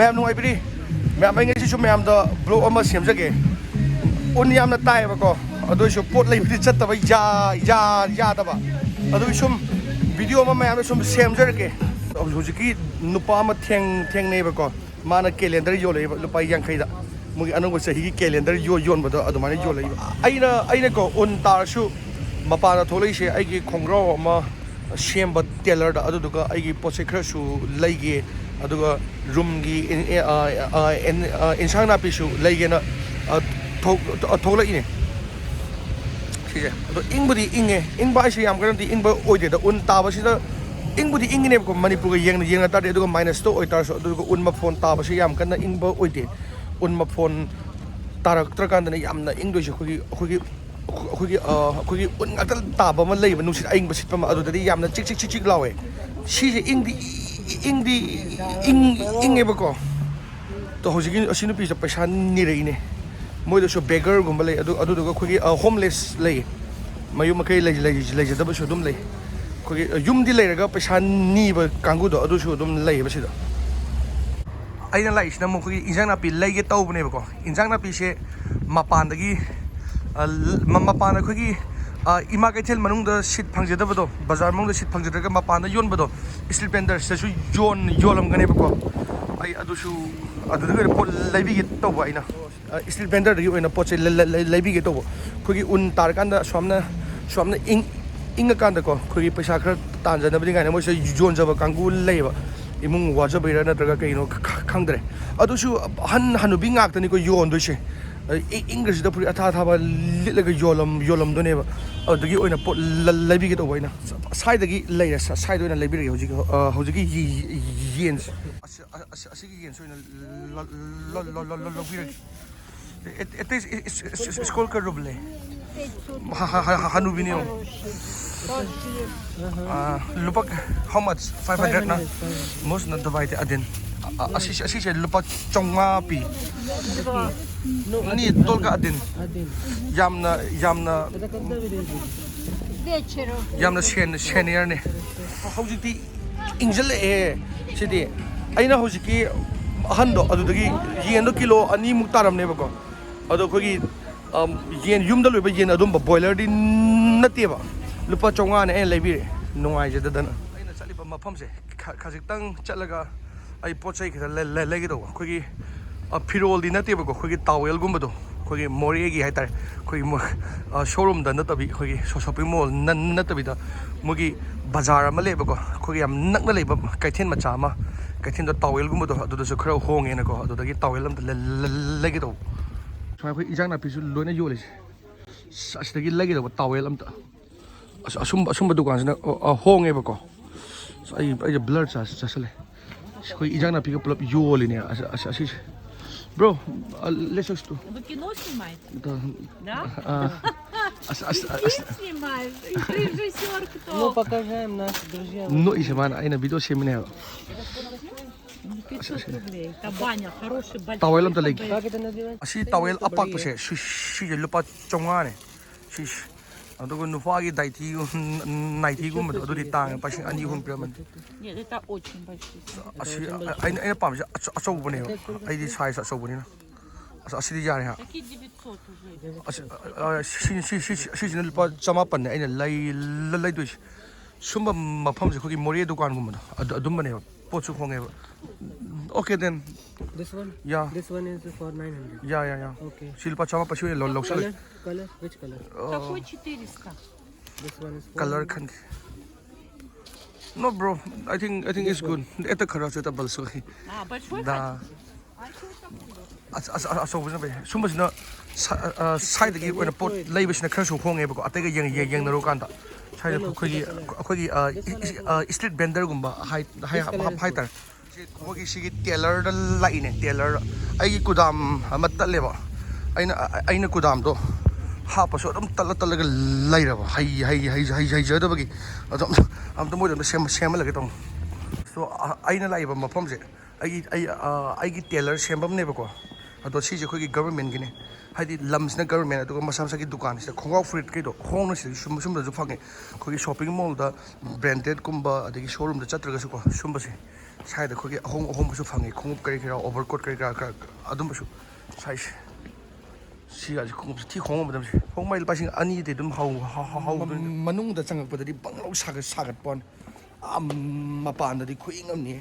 Ma'am नुआइबरी ma'am I ngasi sum ma'am the blog अमा सेमजगे उन यामना तायबको अदुसु पोट लेबदि चत्तबा यादबा अदु sum वीडियो अमा मैम sum सेमजरगे हुजिकी नुपा अमा थेंनेबको माना कैलेंडर योले लुपा यांखैदा मुगी अनंग सही कैलेंडर योनबदो अदुमाने योले अइना को उन तारसु मपाना थोलैसे आइगी खोंग्रो अमा सेम टेलर अदुदुगा आइगी पोसे खरसु लैगे अदुगा रूमगी इंसांग नापीसु लैगेना थोलैने सिजे अदो इंबुदी इंगे इंबा आइसे याम गरंती इंबा ओइदेदा उन ताबसिदा इंबुदी इंगने को मणिपुर येंगना तादे अदुगा माइनस तो ओइतारसु अदुगा उन मफोन ताबसि याम कन्ना इंबा ओइदे उन मफोन तारक्त्रकांदना यामना इंगदोइसु खुगी उन ngakta ताब अमा लैबा नुसित आइंग सिटपा अदुदि यामना चिक लावे सिजे इंगेबको तो होजिगी असिनु पिसा पैसा निरैने मोइदसु बेगर गुम्बा लै अदुदुगा खुगी होमलेस लै मयु मकै लैजदबसु दुम लै खुगी युमदि लैरगा पैसा नीबा कांगुदो अदुसु दुम लैबा सिदा अइना लाइसना मुखुगी इंजांग नापि लैगे तौबनेबको इंजांग नापि से मपानदगी मपान अखोगी इमा कैथेल मनुंग सीट फंगजदबदो बाजार मनुंग सीट फंगजदगा मपान योनबदो स्ट्रीट वेंडर सेसु योलमगनेबको आई अदुसु अदुदगा पोट लैबिगे तौबा आइना स्ट्रीट वेंडर दगी ओइना पोचे लैबिगे तौबो खोगी उन तारकांदा स्वामना इंगा कांदको खोगी पैसा खर तांजनबदि गाने मोसे योनजबा कांगु लैबा इमुंग वाजबैरा नत्रगा कइनो खंगद्रे अदुसु हनुबि ngakतनिको योनदोइसे इंग्लिश द पुरी अथा थाबा लिटलगा योलमदोनेबा अदुगी ओइना पोट लैबिगे तौबा आइना साइदगी लैरा साइद ओइना लैबिरे होजिगी येन असिगी येन सोइना लबिरे it is called karuble hanubi ne lupak how much 500 na most na divide adin asi lupak chonga pi ni tolka adin yamna senior ne hojiti injal sidi aina hojiki hando adudagi yen do kilo ani muktaram ne bako ado khogi yen yumda loiba yen adum boiler di nateba lupa chonga ne leibire nungai je dadana aina chaliba mafam se khajitang chalaga ai pochai khara legi do khogi phirol di nateba ko khogi towel gumba do khogi mori gi haitar khogi showroom da natabi khogi shopping mall natabi da mugi bazar ma leba ko khogi am nakna leba kaithen macha ma kaithen do towel gumba do adu so khara honge na ko adu da gi towel am legi do chai khoi ijang na pisu loina yole asdagi legi do towel am ta asum dukan sina honge ba ko ai blur sale khoi ijang na pi ko pull up yole ne asi bro let's just do вы кино снимаете? Да. Ты снимаешь, режиссер кто? Ну, покажем нашим друзьям. Ну, и семана, айна видео семена. 500 рублей. Это баня, хороший, большой. Тауэлом талег. Как это называется? Аси тауэл апак пасе, ши лупа чонгане. Ши адуго нуфаги дайти найти гум адури таң паси ани гум прямо. Нет, это очень большой. Аси айна памсе ачоубне. Айди сайз ачоубне. Аси ди яре ха. Какие 900 уже? Ши лупа чамапан айна лай дуиш. Sumba mafamse khogi morie dukan gum adum bane pochu khonge. Okay then. This one? Yeah. This one is for 900. Yeah. Okay. Shilpa chama pachu lo Color? Which color? Какой 400? This one is for Color khan. No bro, I think it's good. Eta khara cheta balso. А, большой Da. So was be. Sumba na side gi when a pot labis na khrasu khonge ba ko atega yang na ro kan ta. Side khogi street vendor gumba high tar. Khogi sigi tailor da line tailor ai kudam amat leba. Aina kudam do ha pa so dum tala ga laira ba hai jada ba gi am to mo dum sem la ga tong. So aina lai ba mafam se ai gi tailor sembam ne ba ko ado si je khogi government gi ne hadi lams na government ado masam sa gi dukan se khongau fruit ke do khong na se sum da ju phange khogi shopping mall da branded kumba adagi showroom da chatra ga su ko sum ba se ꯁꯥꯏꯗ ꯑꯩꯈꯣꯏꯒꯤ ꯑꯍꯣꯡꯕꯁꯨ ꯐꯪꯉꯤ ꯈꯣꯡꯎꯞ ꯀꯔꯤ ꯀꯔꯥ overcoat ꯀꯔꯤ ꯀꯔꯥ ꯑꯗꯨꯝꯕꯁꯨ ꯁꯥꯏꯁꯦ ꯁꯤꯒꯁꯦ ꯈꯣꯡꯎꯞꯁꯦ ꯊꯤ ꯍꯣꯡꯕ ꯃꯇꯝꯁꯦ ꯍꯣꯡꯕ ꯂꯨꯄꯥ 2,000ꯗꯤ ꯑꯗꯨꯝ ꯃꯅꯨꯡꯗ ꯆꯪꯉꯛꯄꯗꯗꯤ ꯕꯪꯂꯧ ꯁꯥꯒꯠꯄ ꯃꯄꯥꯟꯗꯗꯤ ꯈꯨꯏꯪ ꯑꯃꯅꯤ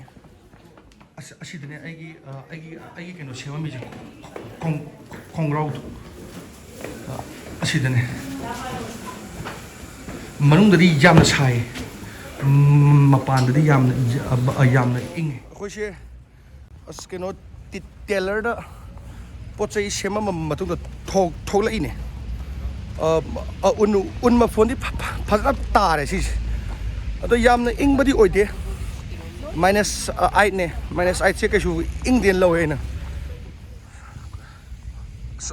ꯑꯁꯤꯗꯅꯦ ꯑꯩꯒꯤ ꯀꯩꯅꯣ ꯁꯦꯝꯃꯝꯃꯤꯁꯦ ꯈꯣꯡꯒ꯭ꯔꯥꯎꯗꯣ ꯑꯁꯤꯗꯅꯦ ꯃꯅꯨꯡꯗꯗꯤ ꯌꯥꯝꯅ ꯁꯥꯏ ꯃꯄꯥꯟꯗꯗꯤ ꯌꯥꯝꯅ ꯏꯪꯉꯦ ꯑꯩꯈꯣꯏꯁꯦ ꯑꯁ ꯀꯩꯅꯣ ꯇꯦꯂꯔꯗ ꯄꯣꯠ ꯆꯩ ꯁꯦꯝꯃꯝꯕ ꯃꯇꯨꯡꯗ ꯊꯣꯛꯂꯛꯏꯅꯦ ꯎꯟꯃꯐꯣꯟꯗꯤ ꯐꯖꯅ ꯇꯥꯔꯦ ꯁꯤꯁꯦ ꯑꯗꯣ ꯌꯥꯝꯅ ꯏꯪꯕꯗꯤ ꯑꯣꯏꯗꯦ -8ꯅꯦ -8ꯁꯦ ꯀꯩꯁꯨ ꯏꯪꯗꯦꯅ ꯂꯧꯋꯦ ꯑꯩꯅ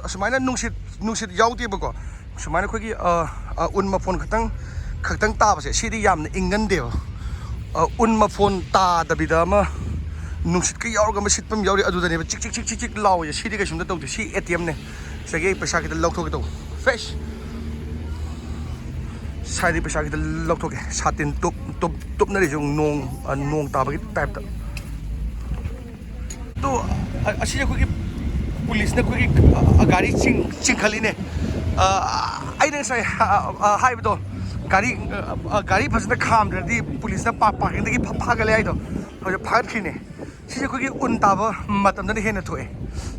ꯑꯁꯨꯃꯥꯏꯅ ꯅꯨꯡꯁꯤꯠ ꯌꯥꯎꯗꯦꯕꯀꯣ ꯁꯨꯃꯥꯏꯅ ꯑꯩꯈꯣꯏꯒꯤ ꯎꯟ ꯃꯐꯣꯟ ꯈꯛꯇꯪ ꯇꯥꯕꯁꯦ ꯁꯤꯗꯤ ꯌꯥꯝꯅ ꯏꯪꯒꯟꯗꯦꯕ ꯎꯟ ꯃꯐꯣꯟ ꯇꯥꯗꯕꯤꯗ ꯑꯃ ꯅꯨꯡꯁꯤꯠꯀ ꯌꯥꯎꯔꯒ ꯑꯃ ꯁꯤꯠꯄ ꯑꯃ ꯌꯥꯎꯔꯤ ꯑꯗꯨꯗꯅꯦꯕ ꯆꯤꯛ ꯂꯥꯎꯋꯦ ꯁꯤꯗꯤ ꯀꯩꯁꯨꯝꯇ ꯇꯧꯗꯦ ꯁꯤ ATMꯅꯦ ꯁꯤꯗꯒꯤ ꯑꯩ ꯄꯩꯁꯥ ꯈꯤꯇ ꯂꯧꯊꯣꯛꯀꯦ ꯇꯧꯕ ꯐ꯭ꯔꯦꯁ ꯁꯥꯏꯗꯤ ꯄꯩꯁꯥ ꯈꯤꯇ ꯂꯧꯊꯣꯛꯀꯦ ꯁꯥꯇꯤꯟ ꯇꯨꯞꯅꯔꯤꯁꯦ ꯅꯣꯡ ꯇꯥꯕꯒꯤ ꯇꯥꯏꯞꯇ ꯑꯗꯣ ꯑꯁꯤ ꯑꯩꯈꯣꯏꯒꯤ ꯄꯨꯂꯤꯁꯅ ꯑꯩꯈꯣꯏꯒꯤ ꯒꯥꯔꯤ ꯆꯤꯡꯈꯠꯂꯤꯅꯦ ꯑꯩꯅ ꯉꯁꯥꯏ ꯍꯥꯏꯕꯗꯣ ꯒꯥꯔꯤ ꯐꯖꯅ ꯈꯥꯝꯗ꯭ꯔꯗꯤ ꯄꯨꯂꯤꯁꯅ ꯄꯥꯔꯀꯤꯡꯗꯒꯤ ꯐꯥꯒꯠꯂꯦ ꯍꯥꯏꯗꯣ ꯍꯧꯖꯤꯛ ꯐꯥꯒꯠꯈ꯭ꯔꯤꯅꯦ ꯁꯤꯁꯦ ꯑꯩꯈꯣꯏꯒꯤ ꯎꯟ ꯇꯥꯕ ꯃꯇꯝꯗꯅ ꯍꯦꯟꯅ ꯊꯣꯛꯑꯦ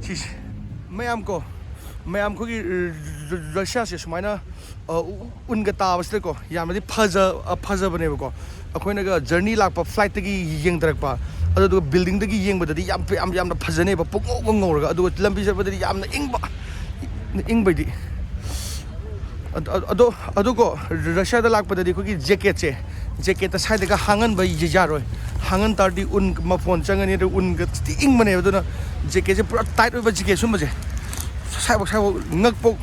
ꯁꯤꯁꯦ ꯃꯌꯥꯝ ꯑꯩꯈꯣꯏꯒꯤ ꯔꯁꯤꯌꯥꯁꯦ ꯁꯨꯃꯥꯏꯅ ꯎꯟꯒ ꯇꯥꯕꯁꯤꯗꯀꯣ ꯌꯥꯝꯅꯗꯤ ꯐꯖꯕꯅꯦꯕꯀꯣ ꯑꯩꯈꯣꯏꯅꯒ ꯖꯔꯅꯤ ꯂꯥꯛꯄ ꯐ꯭ꯂꯥꯏꯠꯇꯒꯤ ꯌꯦꯡꯊꯔꯛꯄ ꯑꯗꯨꯒ ꯕꯤꯜꯗꯤꯡꯗꯒꯤ ꯌꯦꯡꯕꯗꯗꯤ ꯌꯥꯝꯅ ꯐꯖꯅꯦꯕ ꯄꯨꯡꯉꯧꯒ ꯉꯧꯔꯒ ꯑꯗꯨꯒ ꯂꯝꯕꯤ ꯆꯠꯄꯗꯗꯤ ꯌꯥꯝꯅ ꯏꯪꯕꯩꯗꯤ ꯑꯗꯨꯀꯣ ꯔꯁꯤꯌꯥꯗ ꯂꯥꯛꯄꯗꯗꯤ ꯑꯩꯈꯣꯏꯒꯤ ꯖꯦꯀꯦꯠꯇ ꯁꯥꯏꯗꯒ ꯍꯥꯡꯍꯟꯕ ꯌꯥꯔꯣꯏ ꯍꯥꯡꯍꯟ ꯇꯥꯔꯗꯤ ꯎꯟ ꯃꯐꯣꯟ ꯆꯪꯉꯅꯤ ꯑꯗꯨꯒ ꯎꯟꯒ ꯏꯪꯕꯅꯦꯕ ꯑꯗꯨꯅ ꯖꯦꯀꯦꯠꯁꯦ ꯄꯨꯔꯥ ꯇꯥꯏꯠ ꯑꯣꯏꯕ ꯖꯦꯀꯦꯠ ꯁꯨꯝꯕꯁꯦ ꯁꯥꯏꯕꯣꯛ ꯉꯛꯄꯣꯛ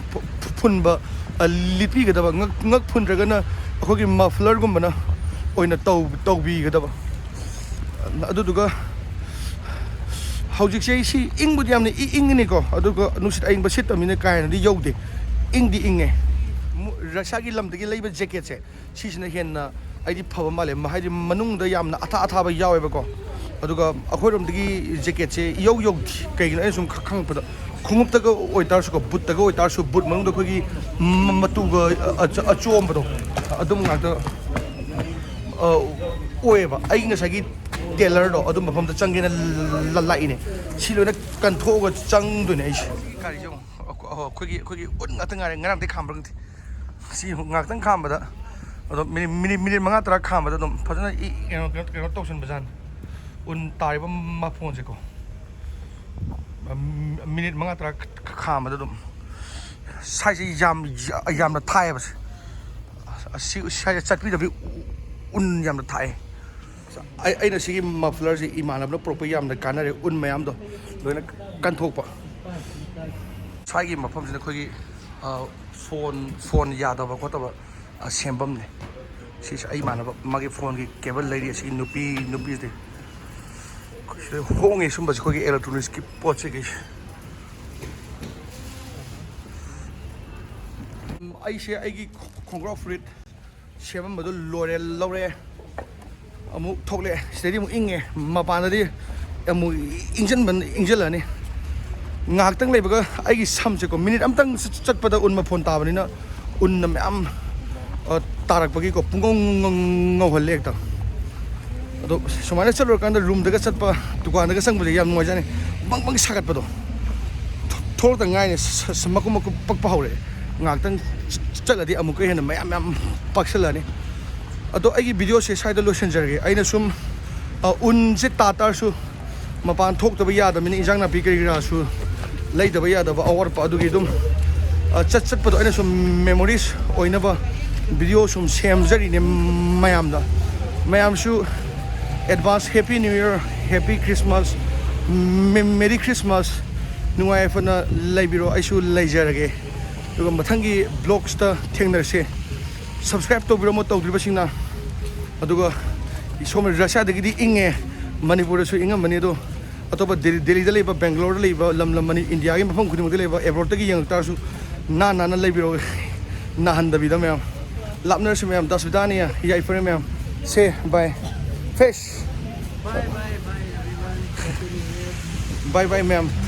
ꯐꯨꯟꯕ ꯂꯤꯠꯄꯤꯒꯗꯕ ꯉꯛ ꯐꯨꯟꯗ꯭ꯔꯒꯅ ꯑꯩꯈꯣꯏꯒꯤ ꯃꯐ꯭ꯂꯔꯒꯨꯝꯕꯅ ꯑꯣꯏꯅ ꯇꯧꯕꯤꯒꯗꯕ ꯑꯗꯨꯗꯨꯒ ꯍꯧꯖꯤꯛꯁꯦ ꯁꯤ ꯏꯪꯕꯨꯗꯤ ꯌꯥꯝꯅ ꯏꯪꯉꯤꯅꯤꯀꯣ ꯑꯗꯨꯒ ꯅꯨꯡꯁꯤꯠ ꯑꯏꯪꯕ ꯁꯤꯠꯇꯕꯅꯤꯅ ꯀꯥ ꯍꯦꯟꯅꯗꯤ ꯌꯧꯗꯦ ꯏꯪꯗꯤ ꯏꯪꯉꯦ ꯔꯁꯤꯌꯥꯒꯤ ꯂꯝꯗꯒꯤ ꯂꯩꯕ ꯖꯦꯀꯦꯠꯁꯦ ꯁꯤꯁꯤꯅ ꯍꯦꯟꯅ ꯑꯩꯗꯤ ꯐꯕ ꯃꯥꯜꯂꯦ ꯍꯥꯏꯗꯤ ꯃꯅꯨꯡꯗ ꯌꯥꯝꯅ ꯑꯊꯥꯕ ꯌꯥꯎꯋꯦꯕꯀꯣ ꯑꯗꯨꯒ ꯑꯩꯈꯣꯏꯔꯣꯝꯗꯒꯤ ꯖꯦꯀꯦꯠꯁꯦ ꯌꯧꯗꯦ ꯀꯩꯒꯤꯅꯣ ꯑꯩꯅ ꯁꯨꯝ ꯈꯪꯉꯛꯄꯗ ꯈꯣꯡꯎꯞꯇꯒ ꯑꯣꯏꯇꯥꯔꯁꯨꯀꯣ ꯕꯨꯠꯇꯒ ꯑꯣꯏꯇꯥꯔꯁꯨ ꯕꯨꯠ ꯃꯅꯨꯡꯗ ꯑꯩꯈꯣꯏꯒꯤ ꯃꯇꯨꯒ ꯑꯆꯣꯝꯕꯗꯣ ꯑꯗꯨꯝ ꯉꯥꯛꯇ ꯑꯣꯏꯌꯦꯕ ꯑꯩ ꯉꯁꯥꯏꯒꯤ ꯇꯦꯂꯔꯗꯣ ꯑꯗꯨ ꯃꯐꯝꯗ ꯆꯪꯒꯦꯅ ꯂꯥꯛꯏꯅꯦ ꯁꯤ ꯂꯣꯏꯅ ꯀꯟꯊꯣꯛꯑꯒ ꯆꯪꯗꯣꯏꯅꯦ ꯑꯩꯁꯦ ꯒꯥꯔꯤꯁꯦ ꯑꯩꯈꯣꯏꯒꯤ ꯎꯟ ꯉꯥꯛꯇ ꯉꯥꯏꯔꯦ ꯉꯔꯥꯡꯗꯩ ꯈꯥꯝꯕ꯭ꯔꯥ ꯈꯪꯗꯦ ꯁꯤ ꯉꯥꯛꯇꯪ ꯈꯥꯝꯕꯗ ꯑꯗꯣ ꯃꯤꯅꯤꯠ 5-10 ꯈꯥꯝꯕꯗ ꯑꯗꯨꯝ ꯐꯖꯅ ꯀꯩꯅꯣ ꯇꯧꯁꯟꯕꯖꯥꯠꯅꯤ ꯎꯟ ꯇꯥꯔꯤꯕ ꯃꯐꯣꯟꯁꯦꯀꯣ ꯃꯤꯅꯤꯠ 5-10 ꯈꯥꯝꯕꯗ ꯑꯗꯨꯝ ꯁꯥꯏꯁꯦ ꯌꯥꯝꯅ ꯊꯥꯏꯌꯦꯕ ꯁꯥꯏꯁꯦ ꯆꯠꯄꯤꯗꯕꯤ ꯎꯟ ꯌꯥꯝꯅ ꯊꯥꯏ ꯑꯩꯅ ꯁꯤꯒꯤ ꯃꯐ꯭ꯂꯔꯁꯤ ꯏꯃꯥꯟꯅꯕꯅ ꯄꯨꯔꯛꯄ ꯌꯥꯝꯅ ꯀꯥꯟꯅꯔꯦ ꯎꯟ ꯃꯌꯥꯝꯗꯣ ꯂꯣꯏꯅ ꯀꯟꯊꯣꯛꯄ ꯁ꯭ꯋꯥꯏꯒꯤ ꯃꯐꯝꯁꯤꯗ ꯑꯩꯈꯣꯏꯒꯤ ꯐꯣꯟ ꯌꯥꯗꯕ ꯈꯣꯠꯇꯕ ꯁꯦꯝꯐꯝꯅꯦ ꯁꯤꯁꯦ ꯑꯩ ꯏꯃꯥꯟꯅꯕ ꯃꯥꯒꯤ ꯐꯣꯟꯒꯤ ꯀꯦꯕꯜ ꯂꯩꯔꯤ ꯑꯁꯤꯒꯤ ꯅꯨꯄꯤꯁꯤꯗꯤ ꯁꯤꯗ ꯍꯣꯡꯉꯦ ꯁꯨꯝꯕꯁꯦ ꯑꯩꯈꯣꯏꯒꯤ ꯑꯦꯂꯦꯛꯇ꯭ꯔꯣꯅꯤꯛꯁꯀꯤ ꯄꯣꯠ ꯆꯩꯁꯦ ꯑꯩꯁꯦ ꯑꯩꯒꯤ ꯈꯣꯡꯒ꯭ꯔꯥꯎ ꯐꯨꯔꯤꯠ ꯁꯦꯝꯃꯝꯕꯗꯣ ꯂꯧꯔꯛꯑꯦ ꯑꯃꯨꯛ ꯊꯣꯛꯂꯛꯑꯦ ꯁꯤꯗꯩꯗꯤ ꯑꯃꯨꯛ ꯏꯪꯉꯦ ꯃꯄꯥꯟꯗꯗꯤ ꯑꯃꯨꯛ ꯏꯪꯁꯤꯜꯂꯅꯤ ꯉꯥꯏꯍꯥꯛꯇꯪ ꯂꯩꯕꯒ ꯑꯩꯒꯤ ꯁꯝꯁꯦꯀꯣ ꯃꯤꯅꯤꯠ ꯑꯃꯇꯪ ꯆꯠꯄꯗ ꯎꯟ ꯃꯐꯣꯟ ꯇꯥꯕꯅꯤꯅ ꯎꯟꯅ ꯃꯌꯥꯝ ꯇꯥꯔꯛꯄꯒꯤꯀꯣ ꯄꯨꯡꯉꯧ ꯉꯧꯍꯜꯂꯦ ꯍꯦꯛꯇ ꯑꯗꯣ ꯁꯨꯃꯥꯏꯅ ꯆꯠꯂꯨꯔꯀꯥꯟꯗ ꯔꯨꯝꯗꯒ ꯆꯠꯄ ꯗꯨꯀꯥꯟꯗꯒ ꯆꯪꯕꯁꯦ ꯌꯥꯝ ꯅꯨꯡꯉꯥꯏꯖꯥꯠꯅꯤ ꯕꯪ ꯁꯥꯒꯠꯄꯗꯣ ꯊꯣꯛꯂꯛꯇ ꯉꯥꯏꯅꯦ ꯃꯀꯨꯞ ꯄꯛꯄ ꯍꯧꯔꯛꯑꯦ ꯉꯥꯏꯍꯥꯛꯇꯪ ꯆꯠꯂꯗꯤ ꯑꯃꯨꯛꯀ ꯍꯦꯟꯅ ꯃꯌꯥꯝ ꯄꯥꯛꯁꯜꯂꯛꯑꯅꯤ ꯑꯗꯣ ꯑꯩꯒꯤ ꯚꯤꯗꯤꯑꯣꯁꯦ ꯁ꯭ꯋꯥꯏꯗ ꯂꯣꯏꯁꯤꯟꯖꯔꯒꯦ ꯑꯩꯅ ꯁꯨꯝ ꯎꯟꯁꯦ ꯇꯥꯔꯁꯨ ꯃꯄꯥꯟ ꯊꯣꯛꯇꯕ ꯌꯥꯗꯕꯅꯤꯅ ꯏꯟꯖꯥꯡ ꯅꯥꯄꯤ ꯀꯔꯤ ꯀꯔꯥꯁꯨ ꯂꯩꯇꯕ ꯌꯥꯗꯕ ꯑꯋꯥꯠꯄ ꯑꯗꯨꯒꯤ ꯑꯗꯨꯝ ꯆꯠꯄꯗꯣ ꯑꯩꯅ ꯁꯨꯝ ꯃꯦꯃꯣꯔꯤꯁ ꯑꯣꯏꯅꯕ ꯚꯤꯗꯤꯑꯣ ꯁꯨꯝ ꯁꯦꯝꯖꯔꯤꯅꯦ ꯃꯌꯥꯝꯁꯨ advance happy new year happy Christmas Mary Christmas ꯅꯨꯡꯉꯥꯏ ꯌꯥꯏꯐꯅ ꯂꯩꯕꯤꯔꯣ ꯑꯩꯁꯨ ꯂꯩꯖꯔꯒꯦ ꯑꯗꯨꯒ ꯃꯊꯪꯒꯤ ꯕ꯭ꯂꯣꯛꯁꯇ ꯊꯦꯡꯅꯔꯁꯦ ꯁꯕꯁꯀ꯭ꯔꯥꯏꯕ ꯇꯧꯕꯤꯔꯝꯃꯣ ꯇꯧꯗ꯭ꯔꯤꯕꯁꯤꯡꯅ ꯑꯗꯨꯒ ꯁꯣꯝ ꯔꯁꯤꯌꯥꯗꯒꯤꯗꯤ ꯏꯪꯉꯦ ꯃꯅꯤꯄꯨꯔꯗꯁꯨ ꯏꯪꯉꯝꯕꯅꯤ ꯑꯗꯣ ꯑꯇꯣꯞꯄ ꯗꯦꯜꯂꯤꯗ ꯂꯩꯕ ꯕꯦꯡꯒ꯭ꯂꯣꯔꯗ ꯂꯩꯕ ꯂꯝ ꯏꯟꯗꯤꯌꯥꯒꯤ ꯃꯐꯝ ꯈꯨꯗꯤꯡꯃꯛꯇ ꯂꯩꯕ ꯑꯦꯕ꯭ꯔꯣꯗꯇꯒꯤ ꯌꯦꯡꯉꯛꯇꯥꯔꯁꯨ ꯅꯥꯟꯅ ꯂꯩꯕꯤꯔꯣ ꯅꯥꯍꯟꯗꯕꯤꯗ ꯃꯌꯥꯝ ꯂꯥꯞꯅꯔꯁꯨ ꯃꯌꯥꯝ ꯗꯁꯕꯤꯗꯥꯅꯤꯌꯥ ꯌꯥꯏꯐꯔꯦ ꯃꯌꯥꯝ ꯁꯦ ꯕꯥꯏ face Bye. Bye bye, ma'am.